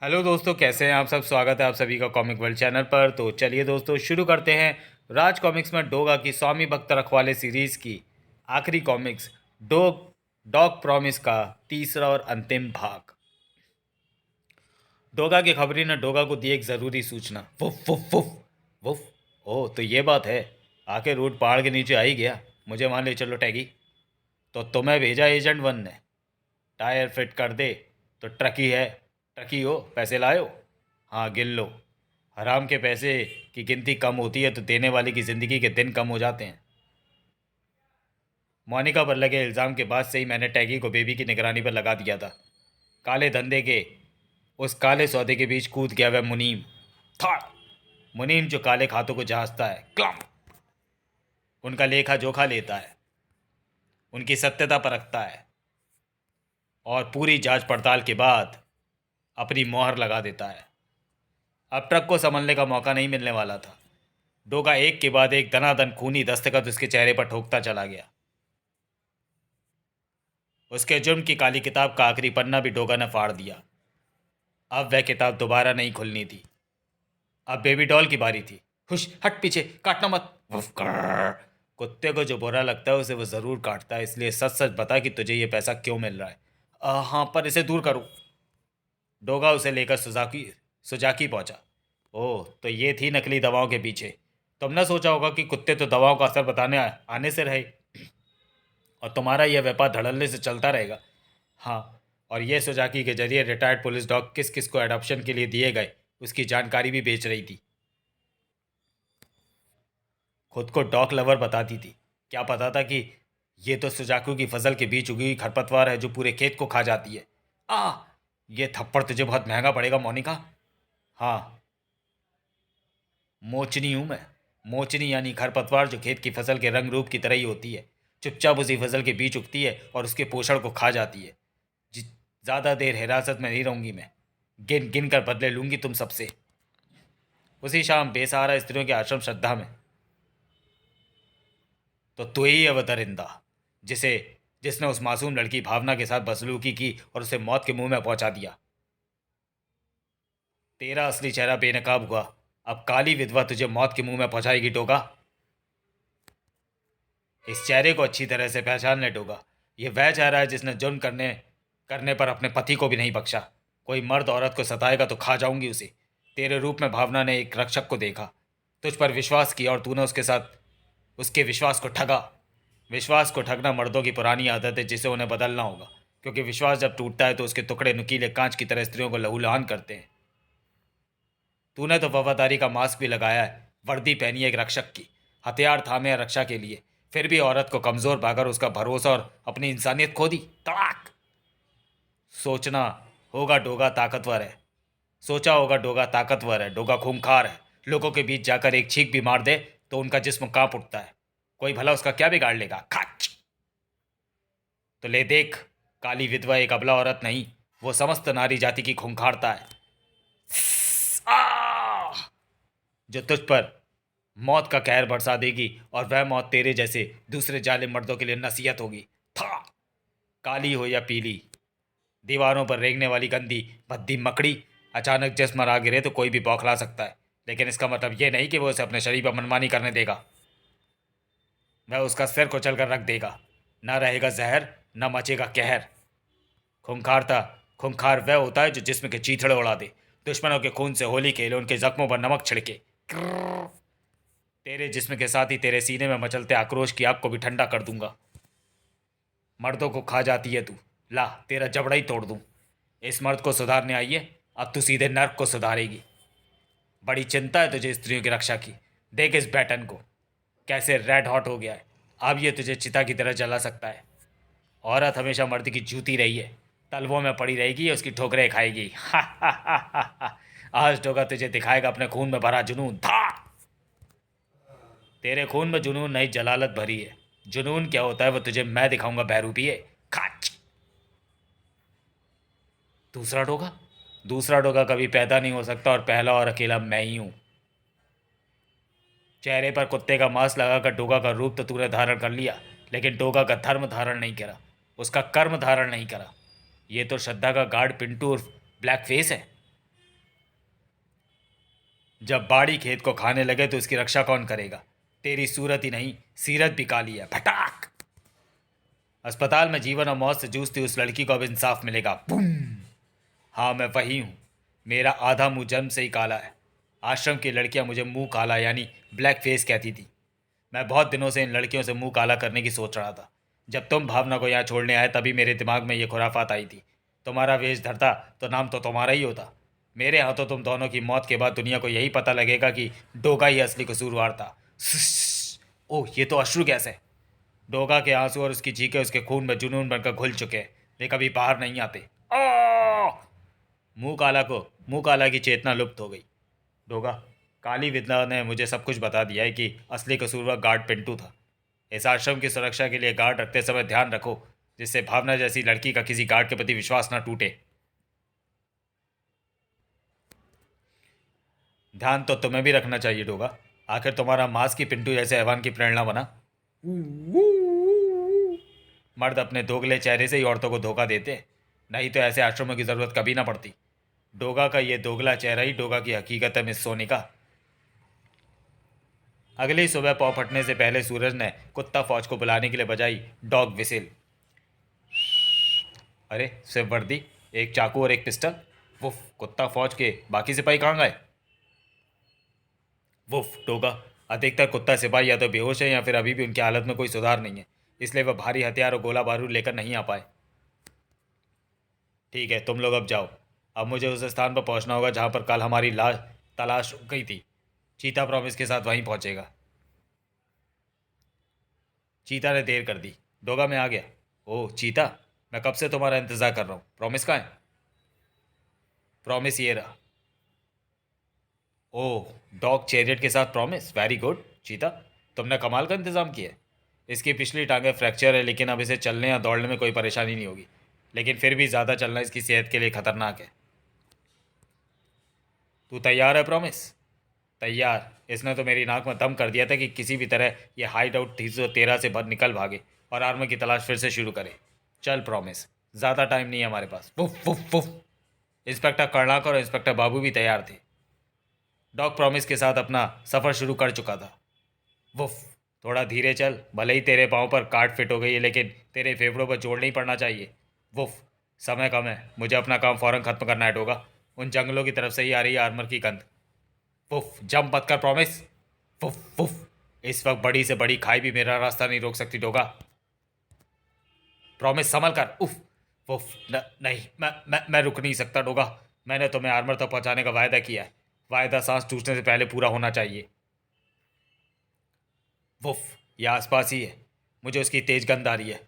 Hello दोस्तों, कैसे हैं आप सब। स्वागत है आप सभी का कॉमिक वर्ल्ड चैनल पर। तो चलिए दोस्तों, शुरू करते हैं राज कॉमिक्स में डोगा की स्वामी भक्त रखवाले सीरीज की आखिरी कॉमिक्स डॉग डॉग प्रॉमिस का तीसरा और अंतिम भाग। डोगा की खबरी ने डोगा को दी एक ज़रूरी सूचना। Woof woof woof woof. Oh, तो ये बात है। आखिर रूट पहाड़ के नीचे आ ही गया। मुझे वहाँ ले चलो टैगी। तो तुम्हें भेजा एजेंट वन ने। टायर फिट कर दे। तो ट्रकी है। ट्रकी हो, पैसे लाए हो? हाँ, गिन लो। हराम के पैसे की गिनती कम होती है तो देने वाले की ज़िंदगी के दिन कम हो जाते हैं। मोनिका पर लगे इल्ज़ाम के बाद से ही मैंने टैगी को बेबी की निगरानी पर लगा दिया था। काले धंधे के उस काले सौदे के बीच कूद गया वह मुनीम था। मुनीम जो काले खातों को जांचता है, क्लम, उनका लेखा जोखा लेता है, उनकी सत्यता परखता है और पूरी जांच पड़ताल के बाद अपनी मोहर लगा देता है। अब ट्रक को संभलने का मौका नहीं मिलने वाला था। डोगा एक के बाद एक दनादन खूनी दस्तखत उसके चेहरे पर ठोकता चला गया। उसके जुर्म की काली किताब का आखिरी पन्ना भी डोगा ने फाड़ दिया। अब वह किताब दोबारा नहीं खुलनी थी। अब बेबी डॉल की बारी थी। हुश, हट पीछे, काटना मत। वुफ, कर्र। कुत्ते को जो बुरा लगता है उसे वो ज़रूर काटता है, इसलिए सच सच बता कि तुझे ये पैसा क्यों मिल रहा है। हाँ, पर इसे दूर करूँ। डोगा उसे लेकर सुजाकी सुजाकी पहुंचा। ओह, तो ये थी नकली दवाओं के पीछे। तुमने सोचा होगा कि कुत्ते तो दवाओं का असर बताने आने से रहे और तुम्हारा यह व्यापार धड़ल्ले से चलता रहेगा। हाँ, और ये सुजाकी के जरिए रिटायर्ड पुलिस डॉग किस किस को एडॉप्शन के लिए दिए गए उसकी जानकारी भी बेच रही थी। खुद को डॉग लवर बताती थी। क्या पता था कि ये तो सुजाकू की फसल के बीच उगी हुई खरपतवार है जो पूरे खेत को खा जाती है। आ, ये थप्पड़ तुझे बहुत महंगा पड़ेगा मोनिका। हाँ, मोचनी हूं मैं। मोचनी यानी खरपतवार जो खेत की फसल के रंग रूप की तरह ही होती है। चुपचाप उसी फसल के बीच उगती है और उसके पोषण को खा जाती है। ज़्यादा देर हिरासत में नहीं रहूंगी मैं। गिन गिन कर बदले लूंगी तुम सबसे। उसी शाम बेसहारा स्त्रियों के आश्रम श्रद्धा में। तो तू ही है वह दरिंदा जिसे जिसने उस मासूम लड़की भावना के साथ बदसलूकी की और उसे मौत के मुंह में पहुंचा दिया। तेरा असली चेहरा बेनकाब हुआ। अब काली विधवा तुझे मौत के मुंह में पहुंचाएगी डोगा। इस चेहरे को अच्छी तरह से पहचान ले डोगा। ये वह चेहरा है जिसने जुर्म करने करने पर अपने पति को भी नहीं बख्शा। कोई मर्द औरत को सताएगा तो खा जाऊंगी उसे। तेरे रूप में भावना ने एक रक्षक को देखा, तुझ पर विश्वास किया और तूने उसके साथ उसके विश्वास को ठगा। विश्वास को ठगना मर्दों की पुरानी आदत है जिसे उन्हें बदलना होगा, क्योंकि विश्वास जब टूटता है तो उसके टुकड़े नुकीले कांच की तरह स्त्रियों को लहूलुहान करते हैं। तूने तो वफादारी का मास्क भी लगाया है, वर्दी पहनी है एक रक्षक की, हथियार थामे है रक्षा के लिए, फिर भी औरत को कमजोर पाकर उसका भरोसा और अपनी इंसानियत खो दी। तड़ाक। सोचना होगा डोगा ताकतवर है। सोचा होगा डोगा ताकतवर है, डोगा खूंखार है। लोगों के बीच जाकर एक छींक भी मार दे तो उनका जिस्म कांप उठता है। कोई भला उसका क्या बिगाड़ लेगा। खच। तो ले देख, काली विधवा एक अबला औरत नहीं, वो समस्त नारी जाति की खूंखारता है। आह! जो तुझ पर मौत का कहर बरसा देगी और वह मौत तेरे जैसे दूसरे जालिम मर्दों के लिए नसीहत होगी। था। काली हो या पीली, दीवारों पर रेंगने वाली गंदी भद्दी मकड़ी अचानक जिस्म पर आ गिरे तो कोई भी बौखला सकता है, लेकिन इसका मतलब यह नहीं कि वो उसे अपने शरीर पर मनमानी करने देगा। वह उसका सिर कुचल कर रख देगा। न रहेगा जहर, न मचेगा कहर। खूंखारता खूंखार वह होता है जो जिस्म के चीथड़े उड़ा दे, दुश्मनों के खून से होली खेले, उनके जख्मों पर नमक छिड़के। तेरे जिस्म के साथ ही तेरे सीने में मचलते आक्रोश की आग को भी ठंडा कर दूंगा। मर्दों को खा जाती है तू, ला तेरा जबड़ा ही तोड़ दूं। इस मर्द को सुधारने आई है, अब तू सीधे नर्क को सुधारेगी। बड़ी चिंता है तुझे स्त्रियों की रक्षा की। देख इस बैटन को, कैसे रेड हॉट हो गया है। अब ये तुझे चिता की तरह जला सकता है। औरत हमेशा मर्द की जूती रही है, तलवों में पड़ी रहेगी, उसकी ठोकरें खाएगी। हा हा हा हा हा। आज डोगा तुझे दिखाएगा अपने खून में भरा जुनून। था। तेरे खून में जुनून नहीं, जलालत भरी है। जुनून क्या होता है वो तुझे मैं दिखाऊंगा बहरूपिये। खाच। दूसरा डोगा। दूसरा डोगा कभी पैदा नहीं हो सकता और पहला और अकेला मैं ही हूं। चेहरे पर कुत्ते का मांस लगाकर डोगा का रूप तो तूने धारण कर लिया, लेकिन डोगा का धर्म धारण नहीं करा, उसका कर्म धारण नहीं करा। ये तो श्रद्धा का गार्ड पिंटू उर्फ ब्लैक फेस है। जब बाड़ी खेत को खाने लगे तो उसकी रक्षा कौन करेगा? तेरी सूरत ही नहीं, सीरत भी काली है। फटाक। अस्पताल में जीवन और मौत से जूझती उस लड़की को अब इंसाफ मिलेगा। बूम। हाँ, मैं वही हूँ। मेरा आधा मुंह जन्म से ही काला है। आश्रम की लड़कियां मुझे मुंह काला यानी ब्लैक फेस कहती थी। मैं बहुत दिनों से इन लड़कियों से मुंह काला करने की सोच रहा था। जब तुम भावना को यहाँ छोड़ने आए तभी मेरे दिमाग में ये खुराफात आई थी। तुम्हारा वेश धरता तो नाम तो तुम्हारा ही होता। मेरे हाथों तुम दोनों की मौत के बाद दुनिया को यही पता लगेगा कि डोगा ही असली कसूरवार था। ओह, ये तो अश्रु गैस है। डोगा के आंसू और उसकी चीखें उसके खून में जुनून बनकर घुल चुके हैं। वे कभी बाहर नहीं आते। आ! मुंह काला की चेतना लुप्त हो गई। डोगा, काली विधवा ने मुझे सब कुछ बता दिया है कि असली कसूरवार गार्ड पिंटू था। इस आश्रम की सुरक्षा के लिए गार्ड रखते समय ध्यान रखो, जिससे भावना जैसी लड़की का किसी गार्ड के प्रति विश्वास न टूटे। ध्यान तो तुम्हें भी रखना चाहिए डोगा। आखिर तुम्हारा मांस की पिंटू जैसे हैवान की प्रेरणा बना। मर्द अपने दोगले चेहरे से ही औरतों को धोखा देते हैं, नहीं तो ऐसे आश्रमों की जरूरत कभी ना पड़ती। डोगा का ये दोगला चेहरा ही डोगा की हकीकत है, मिस सोनिका। अगली सुबह पौ फटने से पहले सूरज ने कुत्ता फौज को बुलाने के लिए बजाई डॉग विसिल। अरे, सिर्फ वर्दी, एक चाकू और एक पिस्टल। वुफ, कुत्ता फौज के बाकी सिपाही कहाँ गए? वुफ, डोगा, अधिकतर कुत्ता सिपाही या तो बेहोश है या फिर अभी भी उनकी हालत में कोई सुधार नहीं है, इसलिए वह भारी हथियार और गोला बारूद लेकर नहीं आ पाए। ठीक है, तुम लोग अब जाओ। अब मुझे उस स्थान पर पहुंचना होगा जहां पर कल हमारी लाश तलाश रुक गई थी। चीता प्रॉमिस के साथ वहीं पहुंचेगा। चीता ने देर कर दी। डोगा, मैं आ गया। ओह चीता, मैं कब से तुम्हारा इंतजार कर रहा हूँ। प्रॉमिस कहाँ है? प्रॉमिस ये रहा। ओह, डॉग चैरियट के साथ प्रॉमिस, वेरी गुड। चीता, तुमने कमाल का इंतजाम किया है। इसकी पिछली टांगें फ्रैक्चर है, लेकिन अब इसे चलने या दौड़ने में कोई परेशानी नहीं होगी। लेकिन फिर भी ज़्यादा चलना इसकी सेहत के लिए खतरनाक है। तू तैयार है प्रॉमिस? तैयार। इसने तो मेरी नाक में दम कर दिया था कि किसी भी तरह ये हाइड आउट 313 से भर निकल भागे और आर्मर की तलाश फिर से शुरू करे। चल प्रॉमिस, ज़्यादा टाइम नहीं है हमारे पास। Woof woof woof. Inspector Karnakar और इंस्पेक्टर बाबू भी तैयार थे। डॉग प्रॉमिस के साथ अपना सफ़र शुरू कर चुका था। वुफ, थोड़ा धीरे चल। भले ही तेरे पाँव पर काट फिट हो गई है, लेकिन तेरे फेफड़ों पर जोड़ नहीं पड़ना चाहिए। वुफ, समय कम है, मुझे अपना काम फ़ौरन ख़त्म करना है डोगा। उन जंगलों की तरफ से ही आ रही है आर्मर की गंध। वुफ, जंप मत कर प्रॉमिस। Woof woof. इस वक्त बड़ी से बड़ी खाई भी मेरा रास्ता नहीं रोक सकती डोगा। प्रॉमिस, संभल कर। उफ। वुफ, नहीं, मैं रुक नहीं सकता डोगा। मैंने तुम्हें आर्मर तक पहुंचाने का वायदा किया है। वायदा सांस टूटने से पहले पूरा होना चाहिए। वुफ, यह आसपास ही है। मुझे उसकी तेज गंध आ रही है।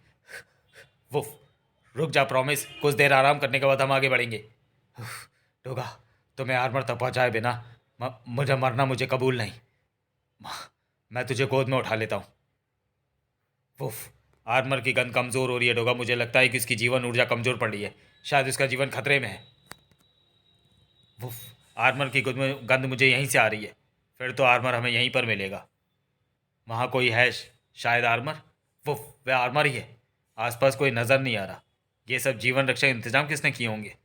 वुफ, रुक जा प्रॉमिस, कुछ देर आराम करने के बाद हम आगे बढ़ेंगे। उफ, डोगा, तुम्हें आर्मर तक पहुंचाए बिना मुझे मरना मुझे कबूल नहीं। मैं तुझे गोद में उठा लेता हूँ। वुफ, आर्मर की गंध कमज़ोर हो रही है डोगा। मुझे लगता है कि उसकी जीवन ऊर्जा कमज़ोर पड़ रही है। शायद उसका जीवन खतरे में है। वुफ, आर्मर की गंध मुझे यहीं से आ रही है। फिर तो आर्मर हमें यहीं पर मिलेगा। वहाँ कोई है, शायद आर्मर। वुफ, वह आर्मर ही है। आसपास कोई नज़र नहीं आ रहा। ये सब जीवन रक्षा इंतजाम किसने किए होंगे?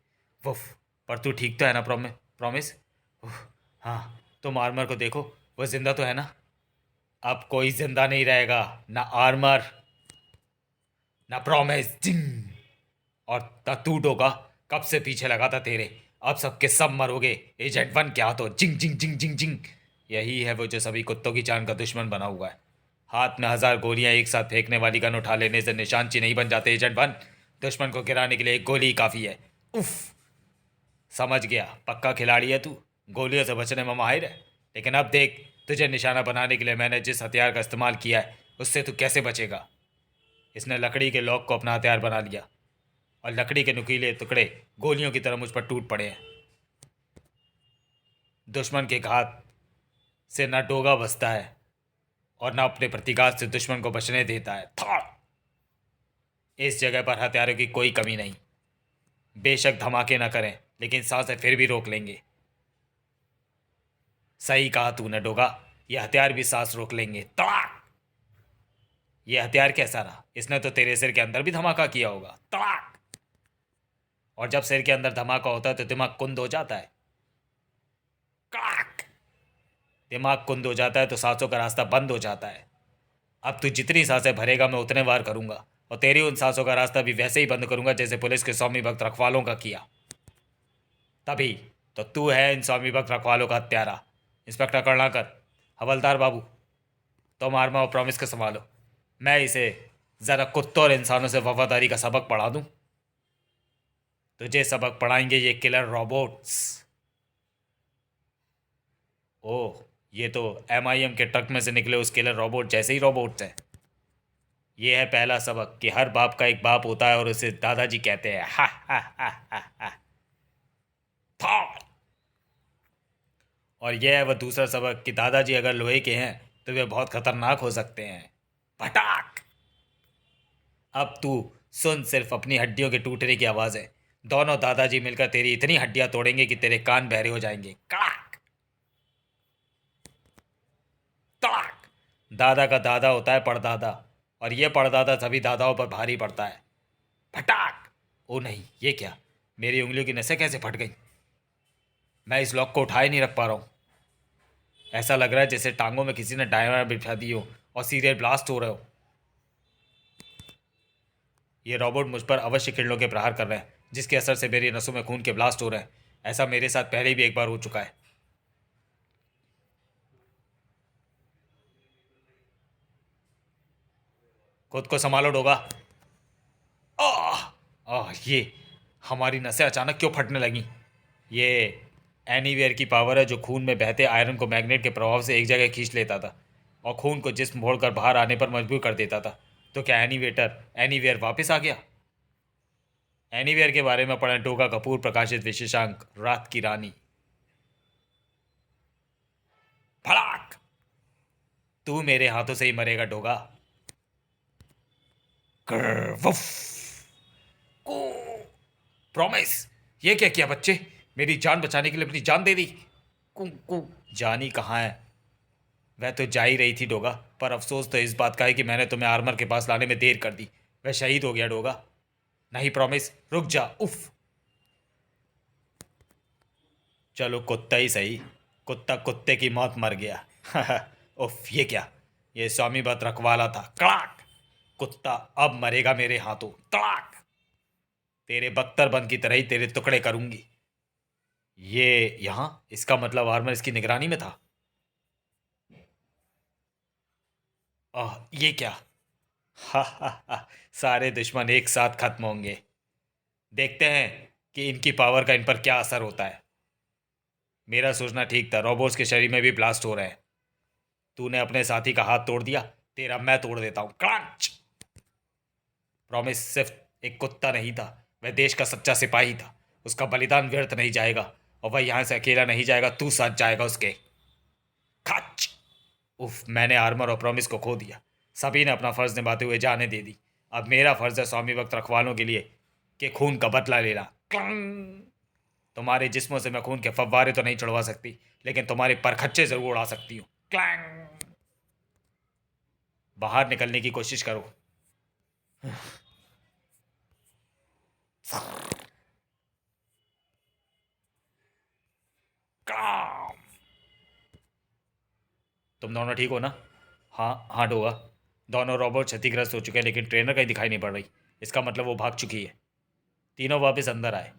वुफ, पर तू ठीक तो है ना प्रॉमिस? उफ, हाँ, तुम आर्मर को देखो, वो जिंदा तो है ना? अब कोई जिंदा नहीं रहेगा, ना आर्मर ना प्रॉमिस। जिंग। और तू डोगा, कब से पीछे लगा था तेरे। अब सबके सब मरोगे। एजेंट 1 क्या तो जिंग जिंग जिंग जिंग जिंग। यही है वो जो सभी कुत्तों की जान का दुश्मन बना हुआ है। हाथ में 1000 गोलियां एक साथ फेंकने वाली गन उठा लेने से निशान ची नहीं बन जाते एजेंट 1। दुश्मन को गिराने के लिए एक गोली ही काफ़ी है। उफ, समझ गया, पक्का खिलाड़ी है तू। गोलियों से बचने में माहिर है। लेकिन अब देख, तुझे निशाना बनाने के लिए मैंने जिस हथियार का इस्तेमाल किया है उससे तू कैसे बचेगा। इसने लकड़ी के लॉक को अपना हथियार बना लिया और लकड़ी के नुकीले टुकड़े गोलियों की तरह मुझ पर टूट पड़े हैं। दुश्मन के घात से न डोगा बचता है और न अपने प्रतिघात से दुश्मन को बचने देता है। था। इस जगह पर हथियारों की कोई कमी नहीं। बेशक धमाके न करें, लेकिन सांसें फिर भी रोक लेंगे। सही कहा तूने डोगा, ये हथियार भी सांस रोक लेंगे। तड़ाक। ये हथियार कैसा रहा? इसने तो तेरे सिर के अंदर भी धमाका किया होगा। तड़ाक। और जब सिर के अंदर धमाका होता है तो दिमाग कुंद हो जाता है। कड़ाक। दिमाग कुंद हो जाता है तो सांसों का रास्ता बंद हो जाता है। अब तू जितनी सांसें भरेगा मैं उतने वार करूंगा, और तेरी उन सांसों का रास्ता भी वैसे ही बंद करूंगा जैसे पुलिस के स्वामी भक्त रखवालों का किया। तभी तो तू है इन स्वामी भक्त रखवालों का हत्यारा। इंस्पेक्टर करुणाकर, हवलदार बाबू, तुम आर्मा और प्रॉमिस को संभालो। मैं इसे जरा कुत्तों और इंसानों से वफादारी का सबक पढ़ा दूं। तुझे सबक पढ़ाएंगे ये किलर रोबोट्स। ओह, ये तो MIM के ट्रक में से निकले उस किलर रोबोट जैसे ही रोबोट्स हैं। ये है पहला सबक कि हर बाप का एक बाप होता है और उसे दादाजी कहते हैं। हा हा हा हा हा। था। और यह है वह दूसरा सबक कि दादाजी अगर लोहे के हैं तो वे बहुत खतरनाक हो सकते हैं। पटाक। अब तू सुन सिर्फ अपनी हड्डियों के टूटने की आवाज़ है। दोनों दादाजी मिलकर तेरी इतनी हड्डियां तोड़ेंगे कि तेरे कान बहरे हो जाएंगे। कड़ाक तड़ाक। दादा का दादा होता है परदादा, और ये परदादा सभी दादाओं पर भारी पड़ता है। फटाक। ओ नहीं, ये क्या, मेरी उंगलियों की नसें कैसे फट गई? मैं इस लॉक को उठाए नहीं रख पा रहा हूँ। ऐसा लग रहा है जैसे टांगों में किसी ने डायनामाइट बिठा दी हो और सीरियल ब्लास्ट हो रहे हो। ये रोबोट मुझ पर अवश्य किरणों के प्रहार कर रहे हैं, जिसके असर से मेरी नसों में खून के ब्लास्ट हो रहे हैं। ऐसा मेरे साथ पहले भी एक बार हो चुका है। खुद को संभालो डोगा। आह आह, ये हमारी नसें अचानक क्यों फटने लगी? ये एनीवेयर की पावर है जो खून में बहते आयरन को मैग्नेट के प्रभाव से एक जगह खींच लेता था और खून को जिस्म मोड़कर बाहर आने पर मजबूर कर देता था। तो क्या एनीवेयर वापस आ गया? एनीवेयर के बारे में पढ़ें डोगा कपूर प्रकाशित विशेषांक रात की रानी। भड़ाक। तू मेरे हाथों से ही मरेगा डोगा। वुफ। को प्रॉमिस। ये क्या किया बच्चे? मेरी जान बचाने के लिए अपनी जान दे दी। कु कु जानी कहाँ है? वह तो जा ही रही थी डोगा, पर अफसोस तो इस बात का है कि मैंने तुम्हें आर्मर के पास लाने में देर कर दी। वह शहीद हो गया डोगा। नहीं प्रॉमिस, रुक जा। उफ। चलो कुत्ता ही सही। कुत्ता कुत्ते की मौत मर गया। उफ, ये क्या? ये स्वामी भक्त रखवाला था। कड़ाक। कुत्ता अब मरेगा मेरे हाथों। तड़ाक। तेरे बख्तर की तरह ही तेरे टुकड़े करूंगी। ये यहां, इसका मतलब आर्मर इसकी निगरानी में था। ये क्या? हा हा हा। सारे दुश्मन एक साथ खत्म होंगे। देखते हैं कि इनकी पावर का इन पर क्या असर होता है। मेरा सोचना ठीक था, रोबोट्स के शरीर में भी ब्लास्ट हो रहे हैं। तूने अपने साथी का हाथ तोड़ दिया, तेरा मैं तोड़ देता हूं। क्रंच। प्रॉमिस सिर्फ एक कुत्ता नहीं था, वह देश का सच्चा सिपाही था। उसका बलिदान व्यर्थ नहीं जाएगा, और वह यहां से अकेला नहीं जाएगा, तू साथ जाएगा उसके। खच। उफ, मैंने आर्मर और प्रॉमिस को खो दिया। सभी ने अपना फर्ज निभाते हुए जाने दे दी। अब मेरा फर्ज है स्वामी भक्त रखवालों के लिए कि खून का बदला लेना। क्लंग। तुम्हारे जिस्मों से मैं खून के फव्वारे तो नहीं चढ़वा सकती, लेकिन तुम्हारे परखच्चे जरूर उड़ा सकती हूँ। क्लैंग। बाहर निकलने की कोशिश करो। काम। तुम दोनों ठीक हो ना? हाँ हाँ डोगा। दोनों रोबोट क्षतिग्रस्त हो चुके हैं, लेकिन ट्रेनर कहीं दिखाई नहीं पड़ रही। इसका मतलब वो भाग चुकी है। तीनों वापस अंदर आए।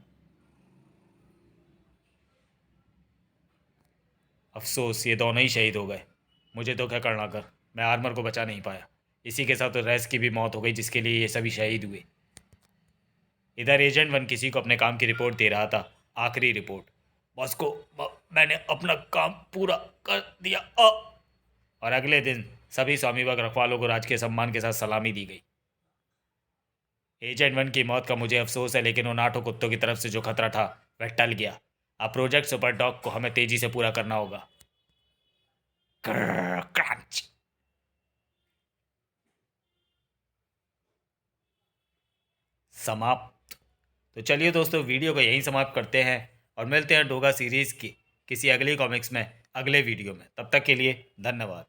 अफसोस, ये दोनों ही शहीद हो गए। मुझे तो क्या करना कर, मैं आर्मर को बचा नहीं पाया। इसी के साथ तो रेस की भी मौत हो गई, जिसके लिए ये सभी शहीद हुए। इधर एजेंट 1 किसी को अपने काम की रिपोर्ट दे रहा था। आखिरी रिपोर्ट। बॉस को मैंने अपना काम पूरा कर दिया। और अगले दिन सभी स्वामी भक्त रखवालों को राजकीय सम्मान के साथ सलामी दी गई। एजेंट 1 की मौत का मुझे अफसोस है, लेकिन उन 8 कुत्तों की तरफ से जो खतरा था वह टल गया। अब प्रोजेक्ट सुपर डॉग को हमें तेजी से पूरा करना होगा। क्रंच। समाप्त। तो चलिए दोस्तों, वीडियो को यहीं समाप्त करते हैं और मिलते हैं डोगा सीरीज़ की किसी अगली कॉमिक्स में अगले वीडियो में। तब तक के लिए धन्यवाद।